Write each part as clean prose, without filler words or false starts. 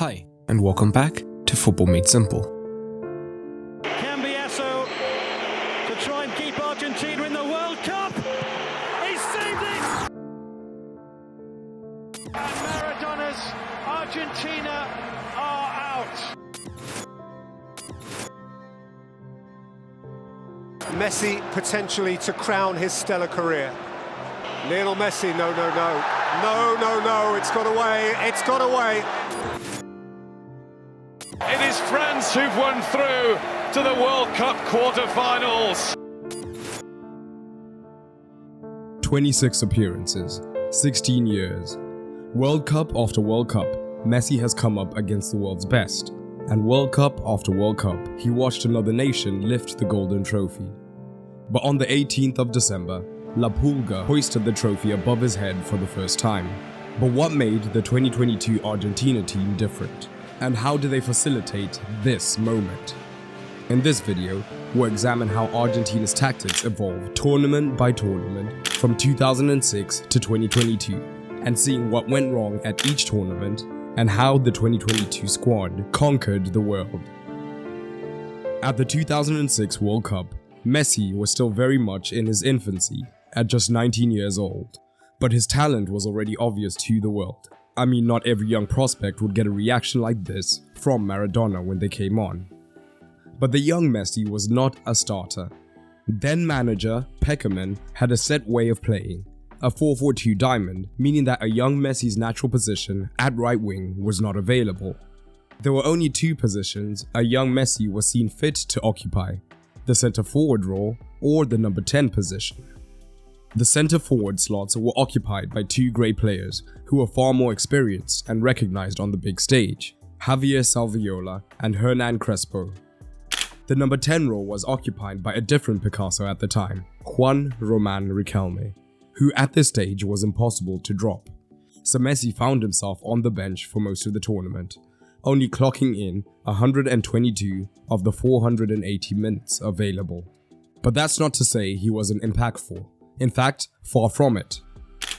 Hi, and welcome back to Football Made Simple. Cambiasso to try and keep Argentina in the World Cup. He saved it! And Maradona's Argentina are out. Messi potentially to crown his stellar career. Lionel Messi, no, it's got away. It is France who've won through to the World Cup quarter-finals. 26 appearances, 16 years. World Cup after World Cup, Messi has come up against the world's best. And World Cup after World Cup, he watched another nation lift the golden trophy. But on the 18th of December, La Pulga hoisted the trophy above his head for the first time. But what made the 2022 Argentina team different? And how do they facilitate this moment? In this video, we'll examine how Argentina's tactics evolved tournament by tournament from 2006 to 2022, and seeing what went wrong at each tournament and how the 2022 squad conquered the world. At the 2006 World Cup, Messi was still very much in his infancy at just 19 years old, but his talent was already obvious to the world. I mean, not every young prospect would get a reaction like this from Maradona when they came on. But the young Messi was not a starter. Then manager Peckerman had a set way of playing, a 4-4-2 diamond, meaning that a young Messi's natural position at right wing was not available. There were only two positions a young Messi was seen fit to occupy, the centre forward role or the number 10 position. The centre forward slots were occupied by two great players who were far more experienced and recognized on the big stage, Javier Salviola and Hernan Crespo. The number 10 role was occupied by a different Picasso at the time, Juan Román Riquelme, who at this stage was impossible to drop. So Messi found himself on the bench for most of the tournament, only clocking in 122 of the 480 minutes available. But that's not to say he wasn't impactful. In fact, far from it.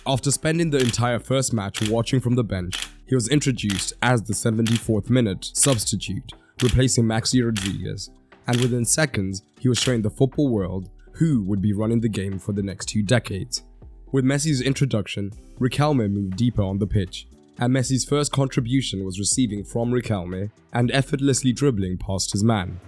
After spending the entire first match watching from the bench, he was introduced as the 74th minute substitute, replacing Maxi Rodriguez, and within seconds he was showing the football world who would be running the game for the next 2 decades. With Messi's introduction, Riquelme moved deeper on the pitch, and Messi's first contribution was receiving from Riquelme and effortlessly dribbling past his man.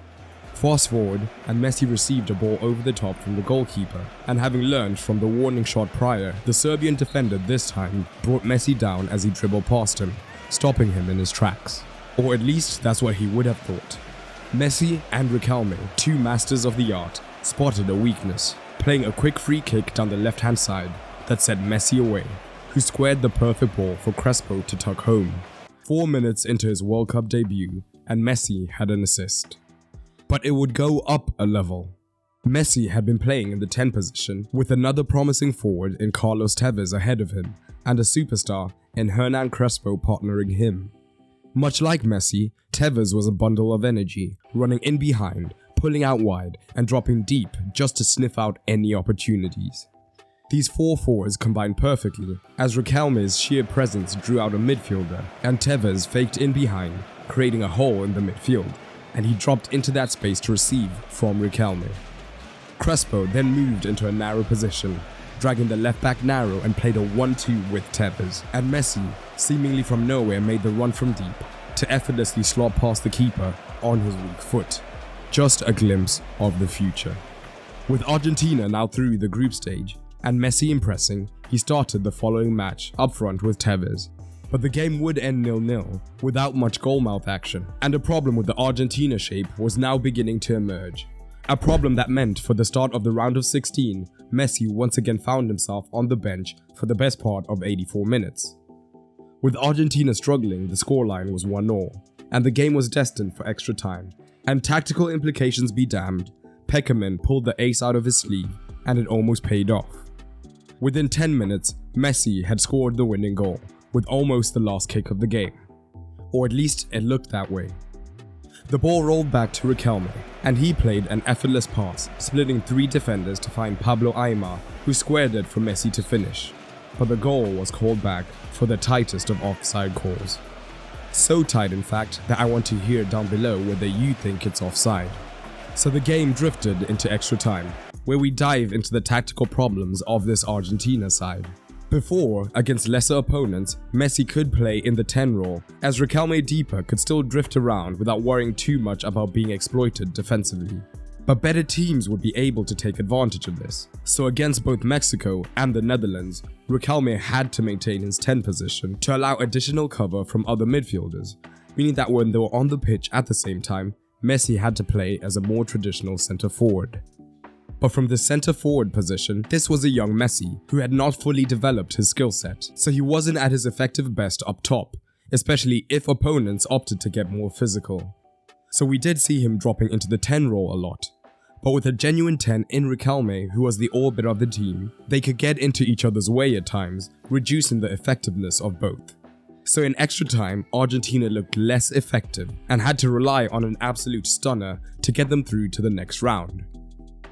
Fast forward, and Messi received a ball over the top from the goalkeeper, and having learned from the warning shot prior, the Serbian defender this time brought Messi down as he dribbled past him, stopping him in his tracks. Or at least that's what he would have thought. Messi and Riquelme, two masters of the art, spotted a weakness, playing a quick free kick down the left-hand side that sent Messi away, who squared the perfect ball for Crespo to tuck home. 4 minutes into his World Cup debut, and Messi had an assist. But it would go up a level. Messi had been playing in the 10 position with another promising forward in Carlos Tevez ahead of him and a superstar in Hernan Crespo partnering him. Much like Messi, Tevez was a bundle of energy, running in behind, pulling out wide and dropping deep just to sniff out any opportunities. These four forwards combined perfectly as Riquelme's sheer presence drew out a midfielder and Tevez faked in behind, creating a hole in the midfield, and he dropped into that space to receive from Riquelme. Crespo then moved into a narrow position, dragging the left back narrow and played a 1-2 with Tevez, and Messi, seemingly from nowhere, made the run from deep to effortlessly slot past the keeper on his weak foot. Just a glimpse of the future. With Argentina now through the group stage, and Messi impressing, he started the following match up front with Tevez. But the game would end 0-0 without much goalmouth action, and a problem with the Argentina shape was now beginning to emerge. A problem that meant for the start of the round of 16, Messi once again found himself on the bench for the best part of 84 minutes. With Argentina struggling, the scoreline was 1-0, and the game was destined for extra time. And tactical implications be damned, Peckerman pulled the ace out of his sleeve, and it almost paid off. Within 10 minutes, Messi had scored the winning goal, with almost the last kick of the game. Or at least it looked that way. The ball rolled back to Riquelme, and he played an effortless pass, splitting 3 defenders to find Pablo Aimar, who squared it for Messi to finish. But the goal was called back for the tightest of offside calls. So tight in fact that I want to hear down below whether you think it's offside. So the game drifted into extra time, where we dive into the tactical problems of this Argentina side. Before, against lesser opponents, Messi could play in the 10 role, as Riquelme deeper could still drift around without worrying too much about being exploited defensively. But better teams would be able to take advantage of this. So against both Mexico and the Netherlands, Riquelme had to maintain his 10 position to allow additional cover from other midfielders, meaning that when they were on the pitch at the same time, Messi had to play as a more traditional centre forward. But from the centre forward position, this was a young Messi who had not fully developed his skill set, so he wasn't at his effective best up top, especially if opponents opted to get more physical. So we did see him dropping into the 10 role a lot, but with a genuine 10 in Riquelme, who was the orbit of the team, they could get into each other's way at times, reducing the effectiveness of both. So in extra time, Argentina looked less effective and had to rely on an absolute stunner to get them through to the next round.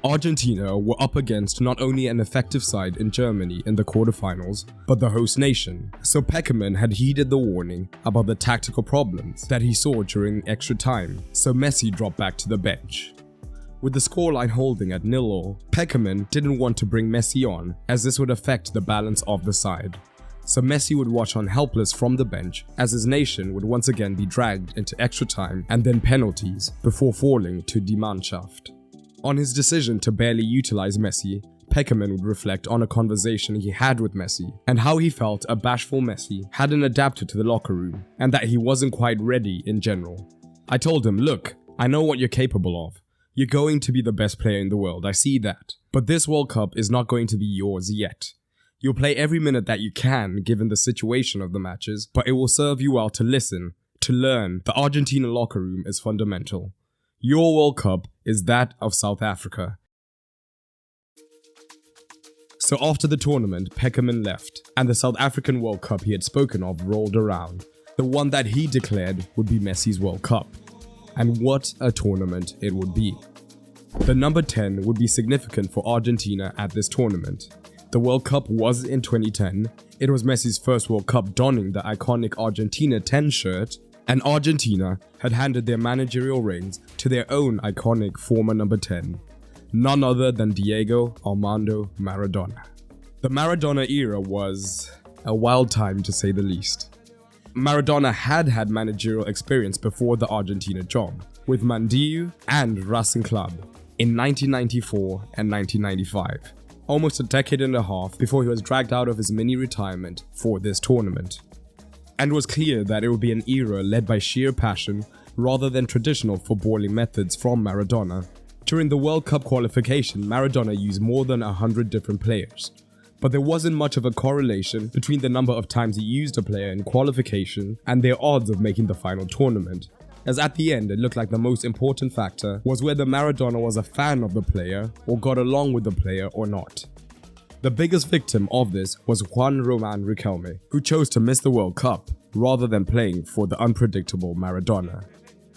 Argentina were up against not only an effective side in Germany in the quarterfinals, but the host nation, so Peckerman had heeded the warning about the tactical problems that he saw during extra time, so Messi dropped back to the bench. With the scoreline holding at 0-0, Peckerman didn't want to bring Messi on, as this would affect the balance of the side. So Messi would watch on helpless from the bench, as his nation would once again be dragged into extra time and then penalties before falling to Die Mannschaft. On his decision to barely utilize Messi, Peckerman would reflect on a conversation he had with Messi and how he felt a bashful Messi hadn't adapted to the locker room and that he wasn't quite ready in general. I told him, look, I know what you're capable of. You're going to be the best player in the world, I see that. But this World Cup is not going to be yours yet. You'll play every minute that you can given the situation of the matches, but it will serve you well to listen, to learn. The Argentina locker room is fundamental. Your World Cup is that of South Africa. So after the tournament, Peckerman left, and the South African World Cup he had spoken of rolled around. The one that he declared would be Messi's World Cup. And what a tournament it would be. The number 10 would be significant for Argentina at this tournament. The World Cup was in 2010, it was Messi's first World Cup donning the iconic Argentina 10 shirt, and Argentina had handed their managerial reins to their own iconic former number 10, none other than Diego Armando Maradona. The Maradona era was a wild time to say the least. Maradona had managerial experience before the Argentina job, with Mandiu and Racing Club in 1994 and 1995, almost a decade and a half before he was dragged out of his mini-retirement for this tournament. And it was clear that it would be an era led by sheer passion rather than traditional footballing methods from Maradona. During the World Cup qualification, Maradona used more than 100 different players, but there wasn't much of a correlation between the number of times he used a player in qualification and their odds of making the final tournament, as at the end it looked like the most important factor was whether Maradona was a fan of the player or got along with the player or not. The biggest victim of this was Juan Román Riquelme, who chose to miss the World Cup rather than playing for the unpredictable Maradona.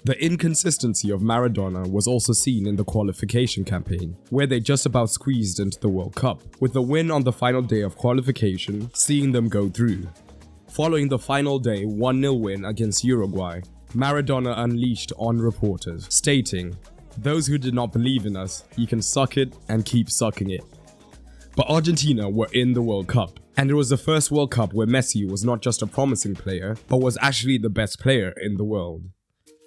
The inconsistency of Maradona was also seen in the qualification campaign, where they just about squeezed into the World Cup, with the win on the final day of qualification seeing them go through. Following the final day 1-0 win against Uruguay, Maradona unleashed on reporters, stating, "Those who did not believe in us, you can suck it and keep sucking it." But Argentina were in the World Cup, and it was the first World Cup where Messi was not just a promising player, but was actually the best player in the world.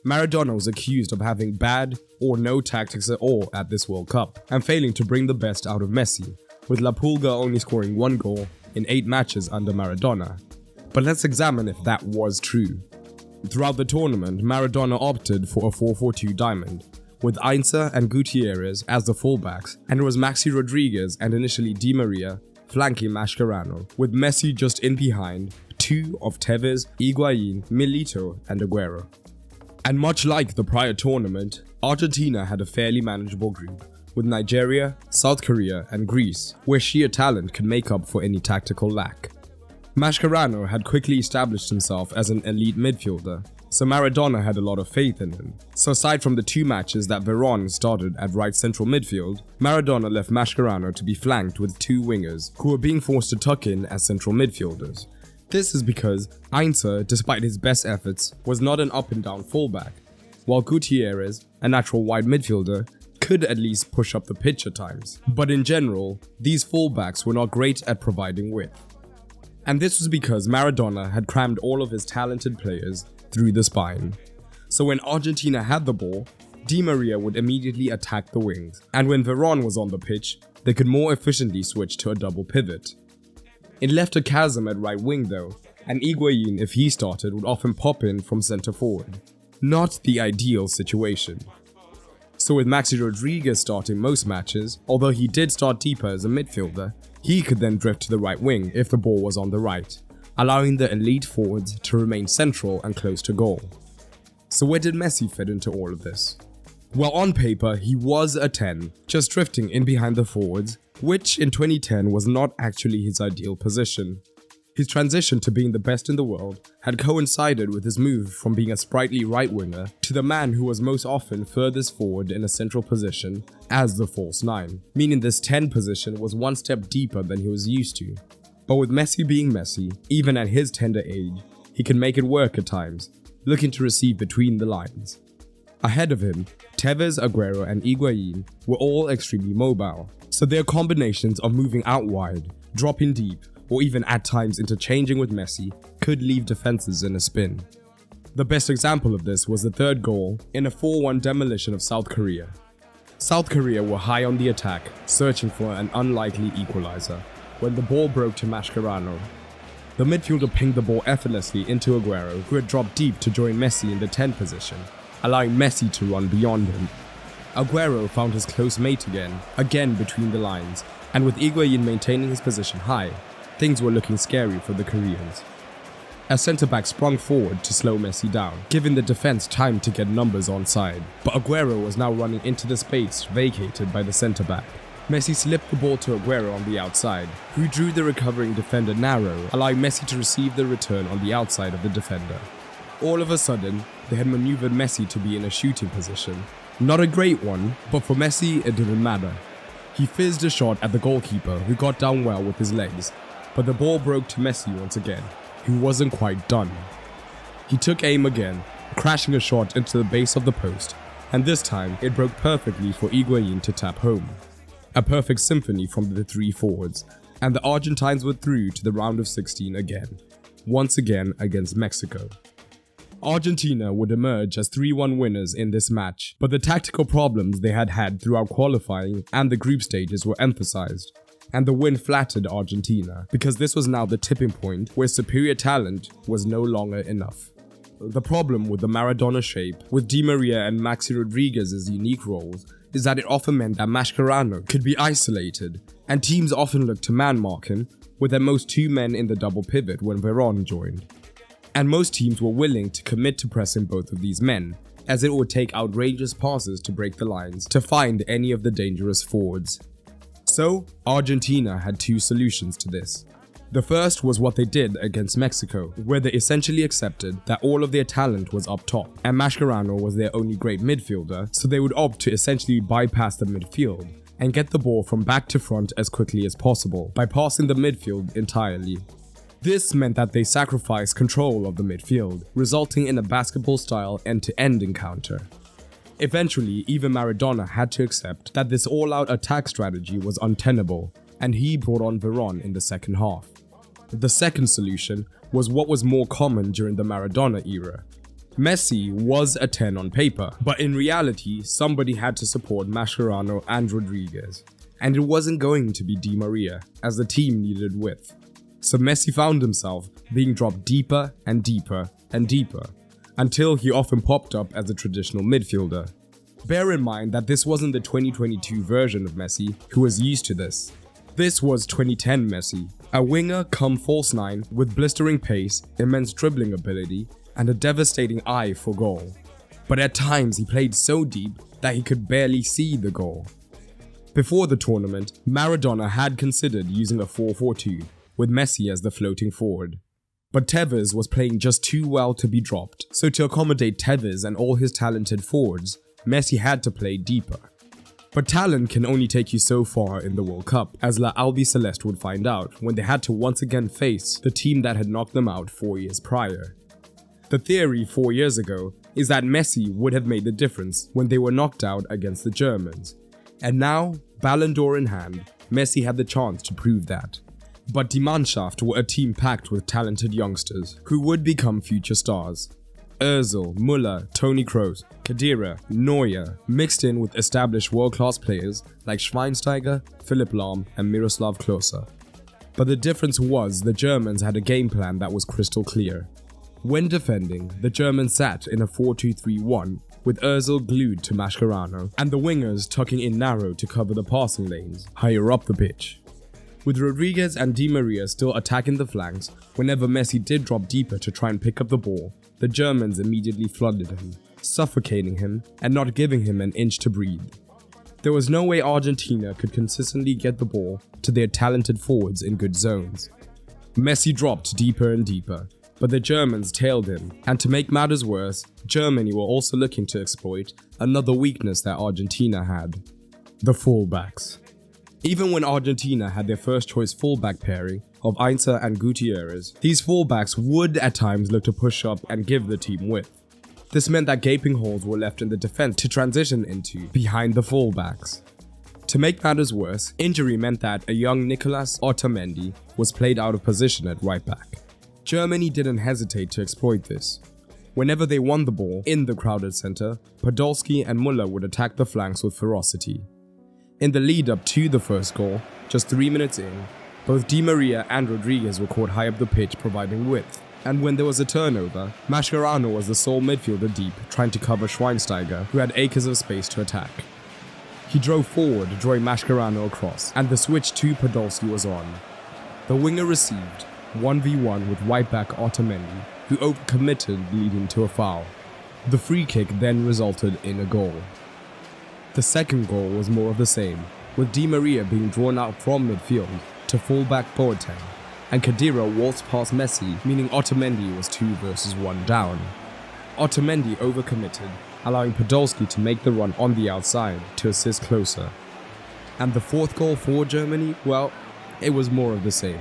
Maradona was accused of having bad or no tactics at all at this World Cup, and failing to bring the best out of Messi, with La Pulga only scoring 1 goal in 8 matches under Maradona. But let's examine if that was true. Throughout the tournament, Maradona opted for a 4-4-2 diamond, with Ainsa and Gutierrez as the fullbacks, and it was Maxi Rodriguez and initially Di Maria flanking Mascherano, with Messi just in behind 2 of Tevez, Higuaín, Milito and Agüero. And much like the prior tournament, Argentina had a fairly manageable group, with Nigeria, South Korea and Greece, where sheer talent could make up for any tactical lack. Mascherano had quickly established himself as an elite midfielder, so Maradona had a lot of faith in him. So aside from the 2 matches that Veron started at right central midfield, Maradona left Mascherano to be flanked with 2 wingers who were being forced to tuck in as central midfielders. This is because Heinze, despite his best efforts, was not an up and down fullback, while Gutierrez, a natural wide midfielder, could at least push up the pitch at times. But in general, these fullbacks were not great at providing width. And this was because Maradona had crammed all of his talented players through the spine. So when Argentina had the ball, Di Maria would immediately attack the wings, and when Veron was on the pitch, they could more efficiently switch to a double pivot. It left a chasm at right wing though, and Higuain, if he started, would often pop in from centre forward. Not the ideal situation. So with Maxi Rodriguez starting most matches, although he did start deeper as a midfielder, he could then drift to the right wing if the ball was on the right, allowing the elite forwards to remain central and close to goal. So where did Messi fit into all of this? Well, on paper, he was a 10, just drifting in behind the forwards, which in 2010 was not actually his ideal position. His transition to being the best in the world had coincided with his move from being a sprightly right winger to the man who was most often furthest forward in a central position as the false 9, meaning this 10 position was one step deeper than he was used to. But with Messi being Messi, even at his tender age, he can make it work at times, looking to receive between the lines. Ahead of him, Tevez, Aguero and Higuain were all extremely mobile, so their combinations of moving out wide, dropping deep, or even at times interchanging with Messi could leave defenses in a spin. The best example of this was the third goal in a 4-1 demolition of South Korea. South Korea were high on the attack, searching for an unlikely equalizer, when the ball broke to Mascherano. The midfielder pinged the ball effortlessly into Aguero, who had dropped deep to join Messi in the 10 position, allowing Messi to run beyond him. Aguero found his close mate again between the lines, and with Higuain maintaining his position high, things were looking scary for the Koreans. A centre-back sprung forward to slow Messi down, giving the defence time to get numbers onside, but Aguero was now running into the space vacated by the centre-back. Messi slipped the ball to Aguero on the outside, who drew the recovering defender narrow, allowing Messi to receive the return on the outside of the defender. All of a sudden, they had manoeuvred Messi to be in a shooting position. Not a great one, but for Messi it didn't matter. He fizzed a shot at the goalkeeper, who got down well with his legs, but the ball broke to Messi once again, who wasn't quite done. He took aim again, crashing a shot into the base of the post, and this time it broke perfectly for Higuain to tap home. A perfect symphony from the three forwards, and the Argentines were through to the round of 16 again, once again against Mexico. Argentina would emerge as 3-1 winners in this match, but the tactical problems they had had throughout qualifying and the group stages were emphasized. And the win flattered Argentina, because this was now the tipping point where superior talent was no longer enough. The problem with the Maradona shape, with Di Maria and Maxi Rodriguez's unique roles, is that it often meant that Mascherano could be isolated, and teams often looked to man-mark him, with at most 2 men in the double pivot when Veron joined. And most teams were willing to commit to pressing both of these men, as it would take outrageous passes to break the lines to find any of the dangerous forwards. So, Argentina had 2 solutions to this. The first was what they did against Mexico, where they essentially accepted that all of their talent was up top, and Mascherano was their only great midfielder, so they would opt to essentially bypass the midfield and get the ball from back to front as quickly as possible, by passing the midfield entirely. This meant that they sacrificed control of the midfield, resulting in a basketball-style end-to-end encounter. Eventually, even Maradona had to accept that this all-out attack strategy was untenable, and he brought on Veron in the second half. The second solution was what was more common during the Maradona era. Messi was a 10 on paper, but in reality, somebody had to support Mascherano and Rodriguez, and it wasn't going to be Di Maria, as the team needed width. So Messi found himself being dropped deeper and deeper and deeper, until he often popped up as a traditional midfielder. Bear in mind that this wasn't the 2022 version of Messi who was used to this. This was 2010 Messi, a winger come false 9 with blistering pace, immense dribbling ability, and a devastating eye for goal. But at times he played so deep that he could barely see the goal. Before the tournament, Maradona had considered using a 4-4-2, with Messi as the floating forward. But Tevez was playing just too well to be dropped, so to accommodate Tevez and all his talented forwards, Messi had to play deeper. But talent can only take you so far in the World Cup, as La Albiceleste would find out when they had to once again face the team that had knocked them out 4 years prior. The theory 4 years ago is that Messi would have made the difference when they were knocked out against the Germans. And now, Ballon d'Or in hand, Messi had the chance to prove that. But Die Mannschaft were a team packed with talented youngsters who would become future stars. Ozil, Müller, Toni Kroos, Khedira, Neuer, mixed in with established world-class players like Schweinsteiger, Philipp Lahm and Miroslav Klose. But the difference was the Germans had a game plan that was crystal clear. When defending, the Germans sat in a 4-2-3-1 with Ozil glued to Mascherano and the wingers tucking in narrow to cover the passing lanes higher up the pitch. With Rodriguez and Di Maria still attacking the flanks, whenever Messi did drop deeper to try and pick up the ball, the Germans immediately flooded him, suffocating him and not giving him an inch to breathe. There was no way Argentina could consistently get the ball to their talented forwards in good zones. Messi dropped deeper and deeper, but the Germans tailed him, and to make matters worse, Germany were also looking to exploit another weakness that Argentina had: the fullbacks. Even when Argentina had their first choice fullback pairing of Heinze and Gutierrez, these fullbacks would at times look to push up and give the team width. This meant that gaping holes were left in the defense to transition into behind the fullbacks. To make matters worse, injury meant that a young Nicolas Otamendi was played out of position at right back. Germany didn't hesitate to exploit this. Whenever they won the ball in the crowded center, Podolski and Müller would attack the flanks with ferocity. In the lead up to the first goal, just 3 minutes in, both Di Maria and Rodriguez were caught high up the pitch providing width, and when there was a turnover, Mascherano was the sole midfielder deep trying to cover Schweinsteiger, who had acres of space to attack. He drove forward, drawing Mascherano across, and the switch to Podolski was on. The winger received 1v1 with right back Otamendi, who overcommitted, leading to a foul. The free kick then resulted in a goal. The second goal was more of the same, with Di Maria being drawn out from midfield to fullback Boateng, and Khedira waltzed past Messi, meaning Otamendi was 2 versus 1 down. Otamendi overcommitted, allowing Podolski to make the run on the outside to assist Klose. And the fourth goal for Germany, well, it was more of the same.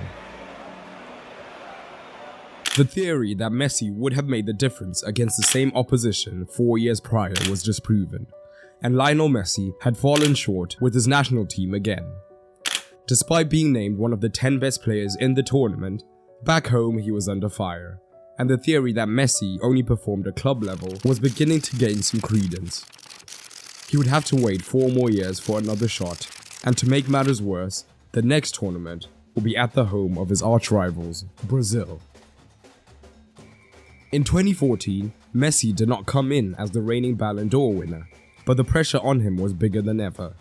The theory that Messi would have made the difference against the same opposition 4 years prior was disproven, and Lionel Messi had fallen short with his national team again. Despite being named one of the 10 best players in the tournament, back home he was under fire, and the theory that Messi only performed at club level was beginning to gain some credence. He would have to wait 4 more years for another shot, and to make matters worse, the next tournament will be at the home of his arch-rivals, Brazil. In 2014, Messi did not come in as the reigning Ballon d'Or winner, but the pressure on him was bigger than ever.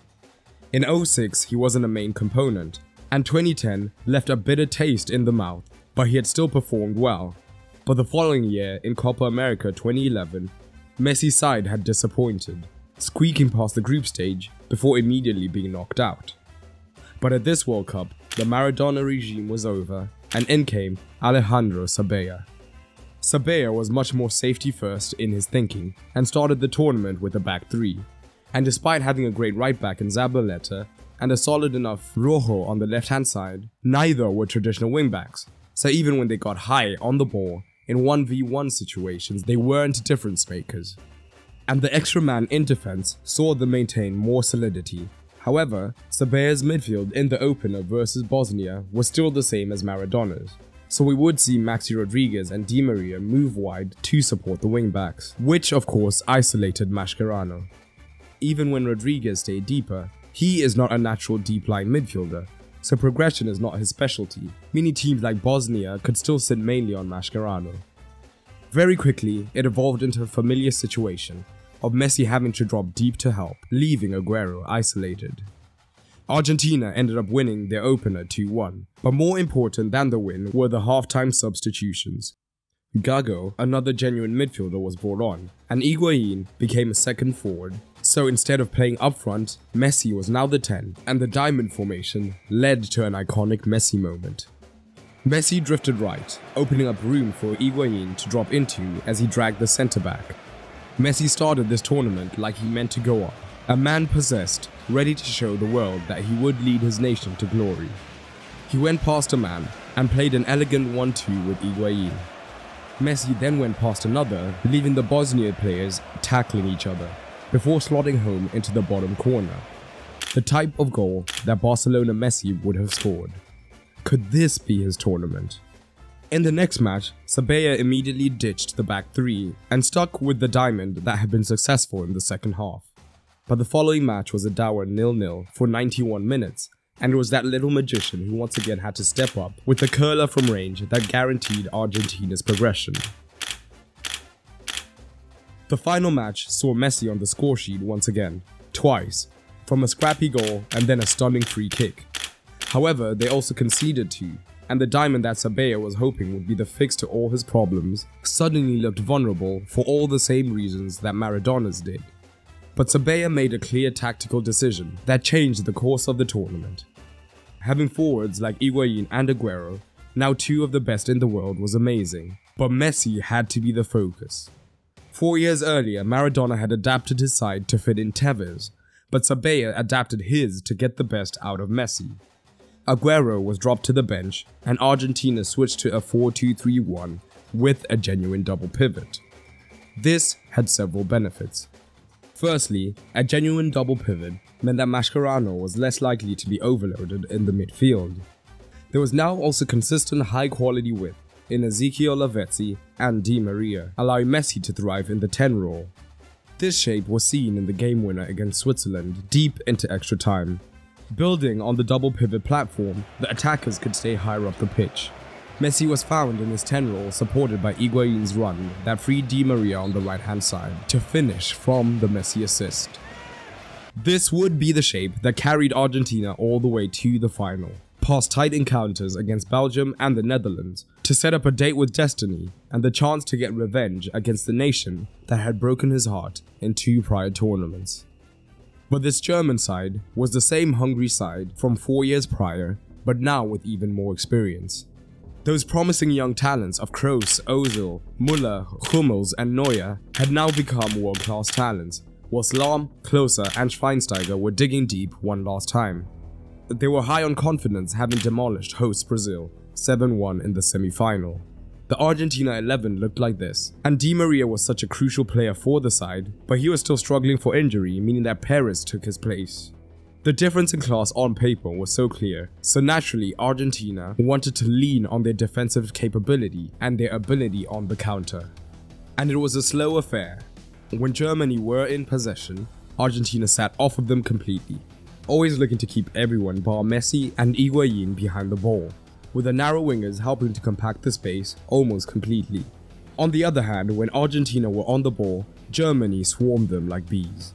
In 2006, he wasn't a main component, and 2010 left a bitter taste in the mouth, but he had still performed well. But the following year, in Copa America 2011, Messi's side had disappointed, squeaking past the group stage before immediately being knocked out. But at this World Cup, the Maradona regime was over, and in came Alejandro Sabella. Sabella was much more safety first in his thinking and started the tournament with a back 3. And despite having a great right back in Zabaleta and a solid enough Rojo on the left hand side, neither were traditional wingbacks, so even when they got high on the ball in 1v1 situations, they weren't difference makers. And the extra man in defense saw them maintain more solidity. However, Sabella's midfield in the opener versus Bosnia was still the same as Maradona's. So we would see Maxi Rodriguez and Di Maria move wide to support the wingbacks, which of course isolated Mascherano. Even when Rodriguez stayed deeper, he is not a natural deep-lying midfielder, so progression is not his specialty, meaning teams like Bosnia could still sit mainly on Mascherano. Very quickly, it evolved into a familiar situation of Messi having to drop deep to help, leaving Aguero isolated. Argentina ended up winning their opener 2-1, but more important than the win were the halftime substitutions. Gago, another genuine midfielder, was brought on, and Higuain became a second forward. So instead of playing up front, Messi was now the 10, and the diamond formation led to an iconic Messi moment. Messi drifted right, opening up room for Higuain to drop into as he dragged the centre back. Messi started this tournament like he meant to go on, A man possessed, ready to show the world that he would lead his nation to glory. He went past a man and played an elegant 1-2 with Higuain. Messi then went past another, leaving the Bosnian players tackling each other, before slotting home into the bottom corner. The type of goal that Barcelona Messi would have scored. Could this be his tournament? In the next match, Sabella immediately ditched the back three and stuck with the diamond that had been successful in the second half. But the following match was a dour 0-0 for 91 minutes, and it was that little magician who once again had to step up with the curler from range that guaranteed Argentina's progression. The final match saw Messi on the scoresheet once again, twice, from a scrappy goal and then a stunning free kick. However, they also conceded two, and the diamond that Sabella was hoping would be the fix to all his problems suddenly looked vulnerable for all the same reasons that Maradona's did. But Sabella made a clear tactical decision that changed the course of the tournament. Having forwards like Higuain and Aguero, now two of the best in the world, was amazing, but Messi had to be the focus. 4 years earlier, Maradona had adapted his side to fit in Tevez, but Sabella adapted his to get the best out of Messi. Aguero was dropped to the bench, and Argentina switched to a 4-2-3-1 with a genuine double pivot. This had several benefits. Firstly, a genuine double pivot meant that Mascherano was less likely to be overloaded in the midfield. There was now also consistent high-quality width in Ezequiel Lavezzi and Di Maria, allowing Messi to thrive in the 10 role. This shape was seen in the game winner against Switzerland deep into extra time. Building on the double pivot platform, the attackers could stay higher up the pitch. Messi was found in his 10 role, supported by Higuain's run that freed Di Maria on the right hand side to finish from the Messi assist. This would be the shape that carried Argentina all the way to the final, past tight encounters against Belgium and the Netherlands, to set up a date with destiny and the chance to get revenge against the nation that had broken his heart in 2 prior tournaments. But this German side was the same hungry side from 4 years prior, but now with even more experience. Those promising young talents of Kroos, Ozil, Müller, Hummels and Neuer had now become world-class talents, whilst Lahm, Klose and Schweinsteiger were digging deep one last time. They were high on confidence, having demolished host Brazil 7-1 in the semi-final. The Argentina 11 looked like this, and Di Maria was such a crucial player for the side, but he was still struggling for injury, meaning that Perez took his place. The difference in class on paper was so clear, so naturally Argentina wanted to lean on their defensive capability and their ability on the counter. And it was a slow affair. When Germany were in possession, Argentina sat off of them completely, always looking to keep everyone bar Messi and Higuain behind the ball, with the narrow wingers helping to compact the space almost completely. On the other hand, when Argentina were on the ball, Germany swarmed them like bees.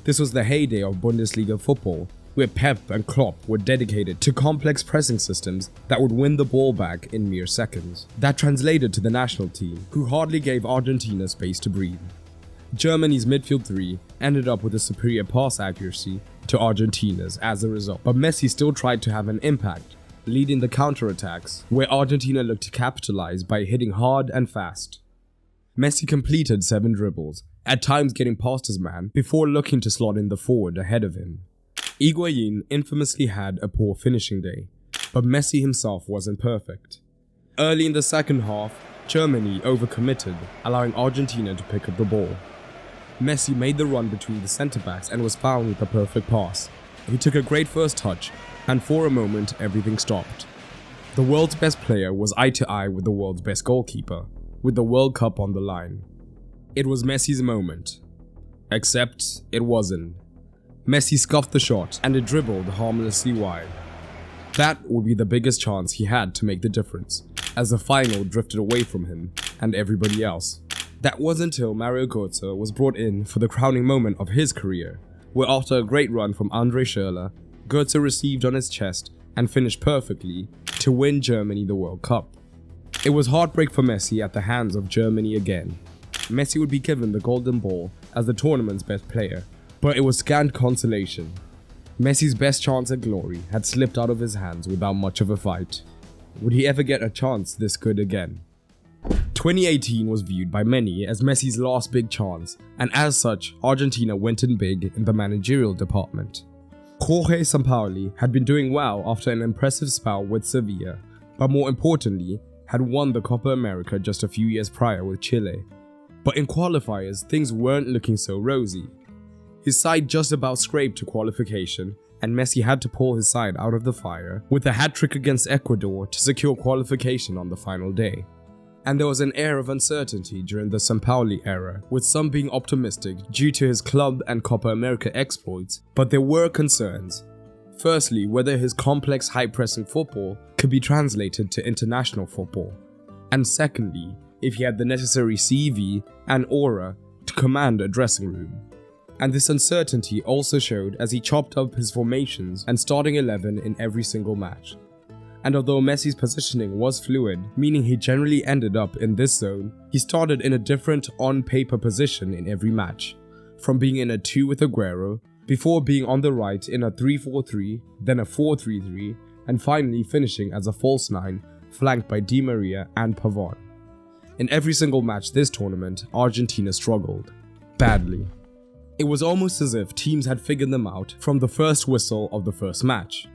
This was the heyday of Bundesliga football, where Pep and Klopp were dedicated to complex pressing systems that would win the ball back in mere seconds. That translated to the national team, who hardly gave Argentina space to breathe. Germany's midfield three ended up with a superior pass accuracy to Argentina's as a result, but Messi still tried to have an impact, leading the counterattacks, where Argentina looked to capitalize by hitting hard and fast. Messi completed 7 dribbles, at times getting past his man before looking to slot in the forward ahead of him. Higuain infamously had a poor finishing day, but Messi himself wasn't perfect. Early in the second half, Germany overcommitted, allowing Argentina to pick up the ball. Messi made the run between the centre-backs and was found with the perfect pass. He took a great first touch, and for a moment everything stopped. The world's best player was eye to eye with the world's best goalkeeper, with the World Cup on the line. It was Messi's moment. Except it wasn't. Messi scuffed the shot and it dribbled harmlessly wide. That would be the biggest chance he had to make the difference, as the final drifted away from him and everybody else. That wasn't until Mario Götze was brought in for the crowning moment of his career, where after a great run from Andre Schürrle, Götze received on his chest and finished perfectly to win Germany the World Cup. It was heartbreak for Messi at the hands of Germany again. Messi would be given the golden ball as the tournament's best player, but it was scant consolation. Messi's best chance at glory had slipped out of his hands without much of a fight. Would he ever get a chance this good again? 2018 was viewed by many as Messi's last big chance, and as such, Argentina went in big in the managerial department. Jorge Sampaoli had been doing well after an impressive spell with Sevilla, but more importantly, had won the Copa America just a few years prior with Chile. But in qualifiers, things weren't looking so rosy. His side just about scraped to qualification, and Messi had to pull his side out of the fire with a hat-trick against Ecuador to secure qualification on the final day. And there was an air of uncertainty during the Sampaoli era, with some being optimistic due to his club and Copa America exploits, but there were concerns. Firstly, whether his complex high-pressing football could be translated to international football, and secondly, if he had the necessary CV and aura to command a dressing room. And this uncertainty also showed as he chopped up his formations and starting 11 in every single match. And although Messi's positioning was fluid, meaning he generally ended up in this zone, he started in a different on-paper position in every match, from being in a 2 with Aguero, before being on the right in a 3-4-3, then a 4-3-3, and finally finishing as a false 9, flanked by Di Maria and Pavon. In every single match this tournament, Argentina struggled. Badly. It was almost as if teams had figured them out from the first whistle of the first match.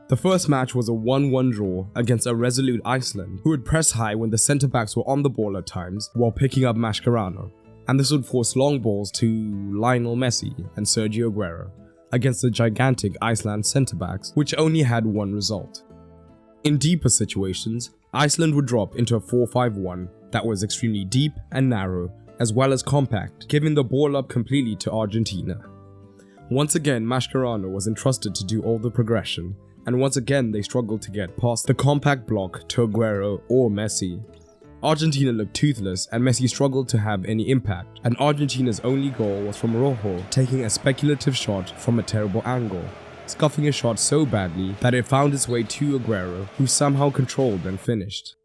The first match was a 1-1 draw against a resolute Iceland who would press high when the centre-backs were on the ball at times while picking up Mascherano, and this would force long balls to Lionel Messi and Sergio Aguero against the gigantic Iceland centre-backs, which only had one result. In deeper situations, Iceland would drop into a 4-5-1 that was extremely deep and narrow, as well as compact, giving the ball up completely to Argentina. Once again, Mascherano was entrusted to do all the progression, and once again they struggled to get past the compact block to Aguero or Messi. Argentina looked toothless and Messi struggled to have any impact, and Argentina's only goal was from Rojo taking a speculative shot from a terrible angle, scuffing a shot so badly that it found its way to Aguero, who somehow controlled and finished.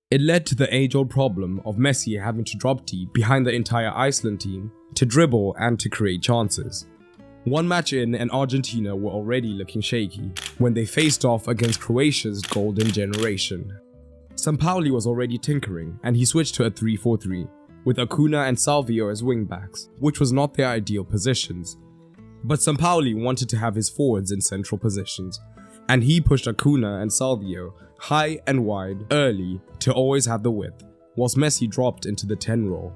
It led to the age-old problem of Messi having to drop deep behind the entire Iceland team to dribble and to create chances. One match in and Argentina were already looking shaky when they faced off against Croatia's golden generation. Sampaoli was already tinkering and he switched to a 3-4-3 with Acuna and Salvio as wingbacks, which was not their ideal positions. But Sampaoli wanted to have his forwards in central positions, and he pushed Acuna and Salvio high and wide early to always have the width, whilst Messi dropped into the 10 role.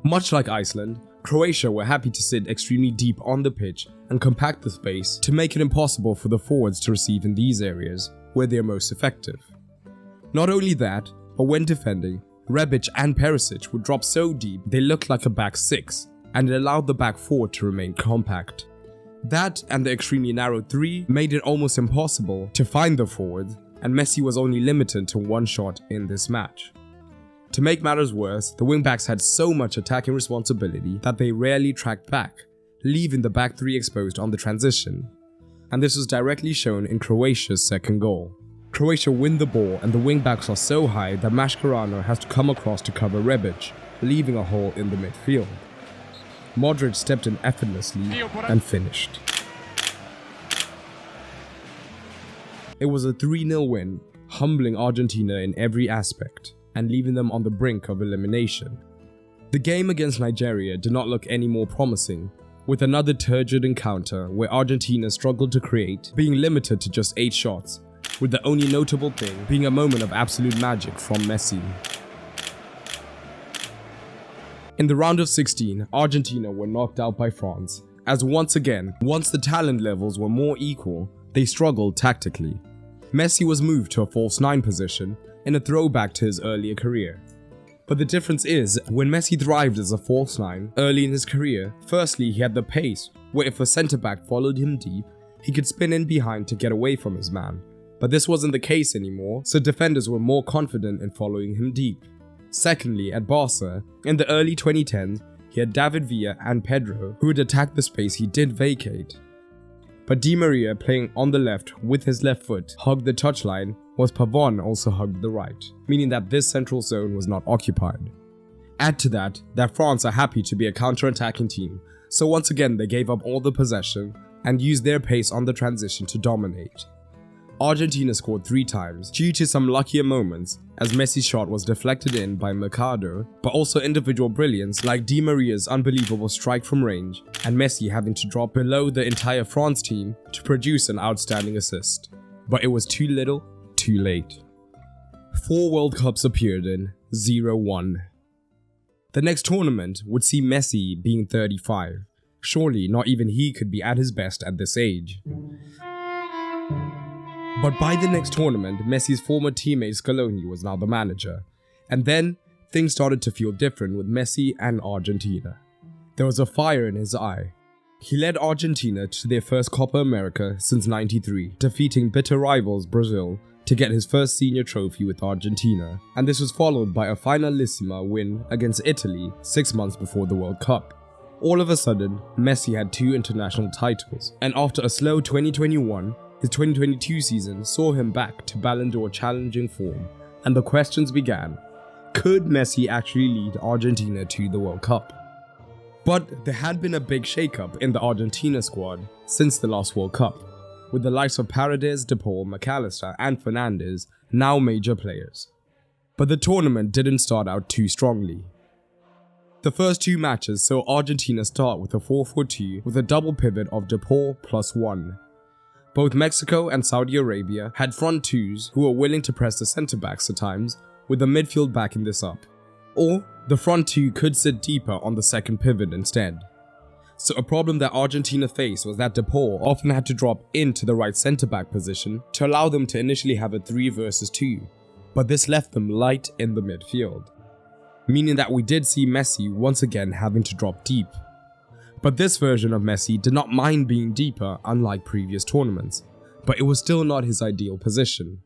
Much like Iceland, Croatia were happy to sit extremely deep on the pitch and compact the space to make it impossible for the forwards to receive in these areas where they are most effective. Not only that, but when defending, Rebic and Perisic would drop so deep they looked like a back 6, and it allowed the back 4 to remain compact. That and the extremely narrow 3 made it almost impossible to find the forwards, and Messi was only limited to one shot in this match. To make matters worse, the wingbacks had so much attacking responsibility that they rarely tracked back, leaving the back 3 exposed on the transition. And this was directly shown in Croatia's second goal. Croatia win the ball and the wingbacks are so high that Mascherano has to come across to cover Rebic, leaving a hole in the midfield. Modric stepped in effortlessly and finished. It was a 3-0 win, humbling Argentina in every aspect and leaving them on the brink of elimination. The game against Nigeria did not look any more promising, with another turgid encounter where Argentina struggled to create, being limited to just 8 shots, with the only notable thing being a moment of absolute magic from Messi. In the round of 16, Argentina were knocked out by France, as once again, once the talent levels were more equal, they struggled tactically. Messi was moved to a false 9 position, in a throwback to his earlier career. But the difference is, when Messi thrived as a false 9 early in his career, firstly he had the pace, where if a centre-back followed him deep, he could spin in behind to get away from his man. But this wasn't the case anymore, so defenders were more confident in following him deep. Secondly, at Barca, in the early 2010s, he had David Villa and Pedro, who would attack the space he did vacate. But Di Maria, playing on the left with his left foot, hugged the touchline, whilst Pavon also hugged the right, meaning that this central zone was not occupied. Add to that France are happy to be a counter-attacking team, so once again they gave up all the possession and used their pace on the transition to dominate. Argentina scored 3 times due to some luckier moments as Messi's shot was deflected in by Mercado, but also individual brilliance like Di Maria's unbelievable strike from range and Messi having to drop below the entire France team to produce an outstanding assist. But it was too little, too late. 4 World Cups appeared in, 0 won. The next tournament would see Messi being 35. Surely not even he could be at his best at this age. But by the next tournament, Messi's former teammate Scaloni was now the manager. And then, things started to feel different with Messi and Argentina. There was a fire in his eye. He led Argentina to their first Copa America since '93, defeating bitter rivals Brazil to get his first senior trophy with Argentina. And this was followed by a finalissima win against Italy 6 months before the World Cup. All of a sudden, Messi had 2 international titles, and after a slow 2021, his 2022 season saw him back to Ballon d'Or challenging form, and the questions began. Could Messi actually lead Argentina to the World Cup? But there had been a big shakeup in the Argentina squad since the last World Cup, with the likes of Paredes, De Paul, McAllister and Fernandes now major players. But the tournament didn't start out too strongly. The first 2 matches saw Argentina start with a 4-4-2 with a double pivot of De Paul +1. Both Mexico and Saudi Arabia had front 2s who were willing to press the centre-backs at times, with the midfield backing this up. Or, the front 2 could sit deeper on the second pivot instead. So a problem that Argentina faced was that De Paul often had to drop into the right centre-back position to allow them to initially have a 3 versus 2, but this left them light in the midfield. Meaning that we did see Messi once again having to drop deep. But this version of Messi did not mind being deeper unlike previous tournaments, but it was still not his ideal position.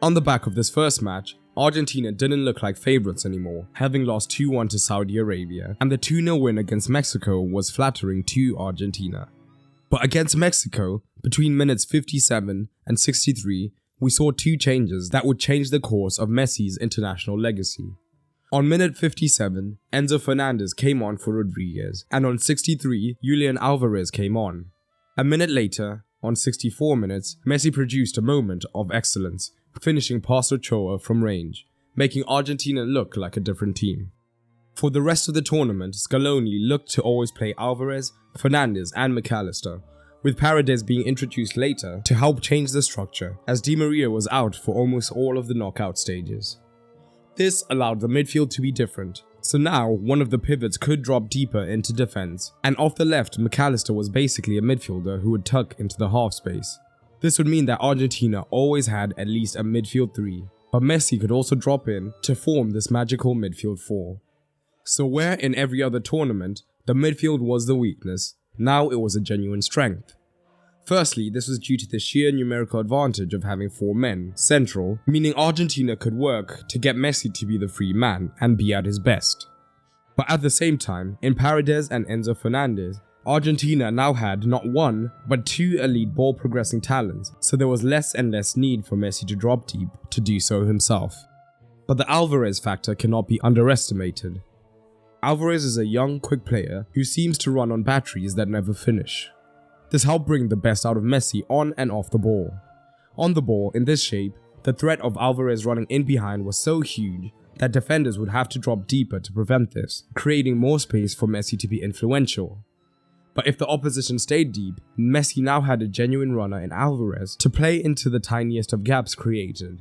On the back of this first match, Argentina didn't look like favourites anymore, having lost 2-1 to Saudi Arabia, and the 2-0 win against Mexico was flattering to Argentina. But against Mexico, between minutes 57 and 63, we saw 2 changes that would change the course of Messi's international legacy. On minute 57, Enzo Fernandez came on for Rodriguez, and on 63, Julian Alvarez came on. A minute later, on 64 minutes, Messi produced a moment of excellence, finishing past Ochoa from range, making Argentina look like a different team. For the rest of the tournament, Scaloni looked to always play Alvarez, Fernandes and McAllister, with Paredes being introduced later to help change the structure, as Di Maria was out for almost all of the knockout stages. This allowed the midfield to be different, so now one of the pivots could drop deeper into defense, and off the left McAllister was basically a midfielder who would tuck into the half space. This would mean that Argentina always had at least a midfield 3, but Messi could also drop in to form this magical midfield 4. So where in every other tournament the midfield was the weakness, now it was a genuine strength. Firstly, this was due to the sheer numerical advantage of having 4 men, central, meaning Argentina could work to get Messi to be the free man and be at his best. But at the same time, in Paredes and Enzo Fernandez, Argentina now had not 1, but 2 elite ball progressing talents, so there was less and less need for Messi to drop deep to do so himself. But the Alvarez factor cannot be underestimated. Alvarez is a young, quick player who seems to run on batteries that never finish. This helped bring the best out of Messi on and off the ball. On the ball, in this shape, the threat of Alvarez running in behind was so huge that defenders would have to drop deeper to prevent this, creating more space for Messi to be influential. But if the opposition stayed deep, Messi now had a genuine runner in Alvarez to play into the tiniest of gaps created.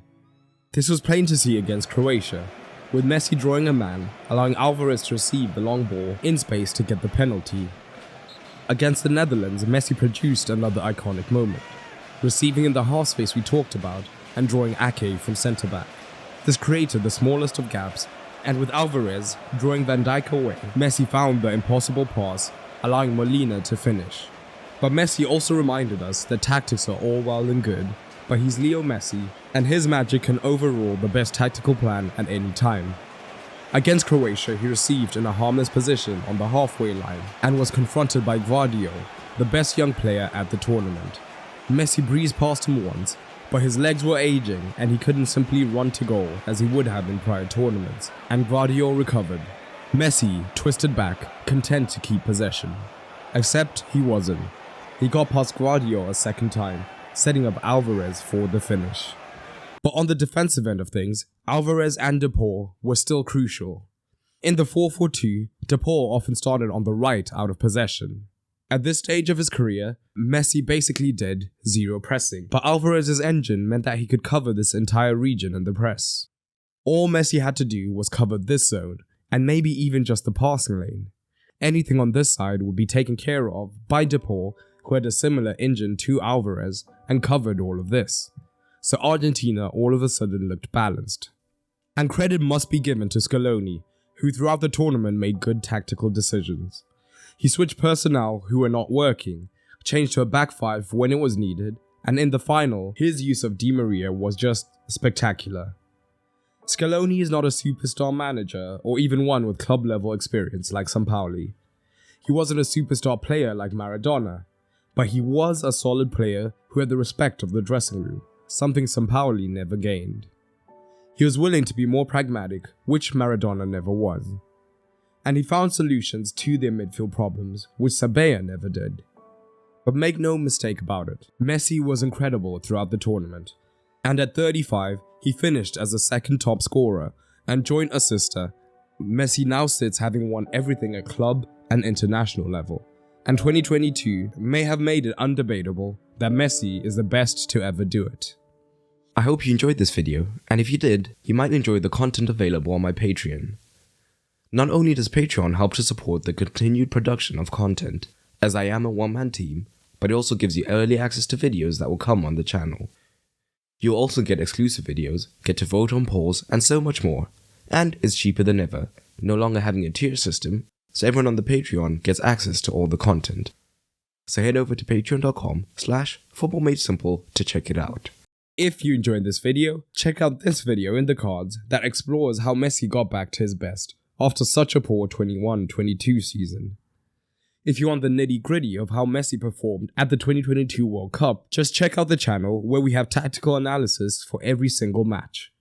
This was plain to see against Croatia, with Messi drawing a man, allowing Alvarez to receive the long ball in space to get the penalty. Against the Netherlands, Messi produced another iconic moment, receiving in the half space we talked about and drawing Ake from centre back. This created the smallest of gaps, and with Alvarez drawing Van Dijk away, Messi found the impossible pass, allowing Molina to finish. But Messi also reminded us that tactics are all well and good, but he's Leo Messi, and his magic can overrule the best tactical plan at any time. Against Croatia, he received in a harmless position on the halfway line and was confronted by Gvardiol, the best young player at the tournament. Messi breezed past him once, but his legs were aging and he couldn't simply run to goal as he would have in prior tournaments, and Gvardiol recovered. Messi twisted back, content to keep possession. Except he wasn't. He got past Gvardiol a second time, setting up Alvarez for the finish. But on the defensive end of things, Alvarez and De Paul were still crucial. In the 4-4-2, De Paul often started on the right out of possession. At this stage of his career, Messi basically did zero pressing, but Alvarez's engine meant that he could cover this entire region in the press. All Messi had to do was cover this zone, and maybe even just the passing lane. Anything on this side would be taken care of by De Paul, who had a similar engine to Alvarez and covered all of this. So Argentina all of a sudden looked balanced. And credit must be given to Scaloni, who throughout the tournament made good tactical decisions. He switched personnel who were not working, changed to a back five when it was needed, and in the final, his use of Di Maria was just spectacular. Scaloni is not a superstar manager or even one with club level experience like Sampaoli. He wasn't a superstar player like Maradona, but he was a solid player who had the respect of the dressing room, something Sampaoli never gained. He was willing to be more pragmatic, which Maradona never was. And he found solutions to their midfield problems, which Sabella never did. But make no mistake about it, Messi was incredible throughout the tournament. And at 35, he finished as the second top scorer and joint assister. Messi now sits having won everything at club and international level. And 2022 may have made it undebatable that Messi is the best to ever do it. I hope you enjoyed this video, and if you did, you might enjoy the content available on my Patreon. Not only does Patreon help to support the continued production of content, as I am a one-man team, but it also gives you early access to videos that will come on the channel. You'll also get exclusive videos, get to vote on polls, and so much more. And it's cheaper than ever, no longer having a tier system, so everyone on the Patreon gets access to all the content. So head over to patreon.com/footballmadesimple to check it out. If you enjoyed this video, check out this video in the cards that explores how Messi got back to his best after such a poor 21-22 season. If you want the nitty-gritty of how Messi performed at the 2022 World Cup, just check out the channel where we have tactical analysis for every single match.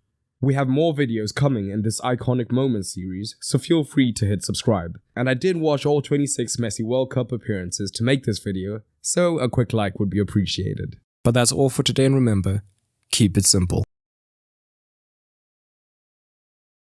We have more videos coming in this iconic moments series, so feel free to hit subscribe. And I did watch all 26 Messi World Cup appearances to make this video, so a quick like would be appreciated. But that's all for today, and remember, keep it simple.